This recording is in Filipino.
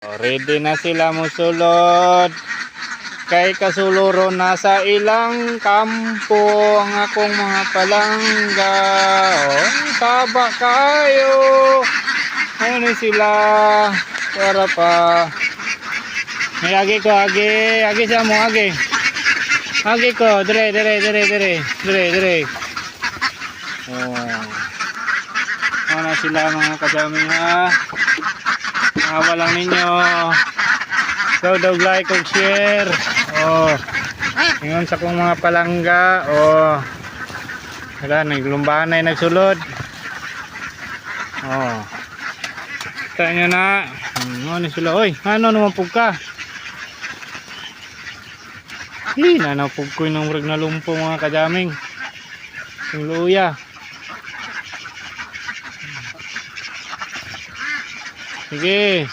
Ready na sila musulod. Kay kasuluro nasa ilang kampo ang akong mga palangga. Oh, taba kayo. Ano sila? Para pa. May agi ko, agi sa mo, agi. Agi ko, dire. Oh. Ano sila mga kadaming ha? Awa lang ninyo. So, dog like and share. Oh. Ingon sa kong mga palangga. Oh. Wala, naglumbahan na yung nagsulod. Oh. Kita nyo na. Ano sila? Oy, ano naman po ka? Nanapog ko yung rag na lumpo mga kadaming. Yung luya. Sige.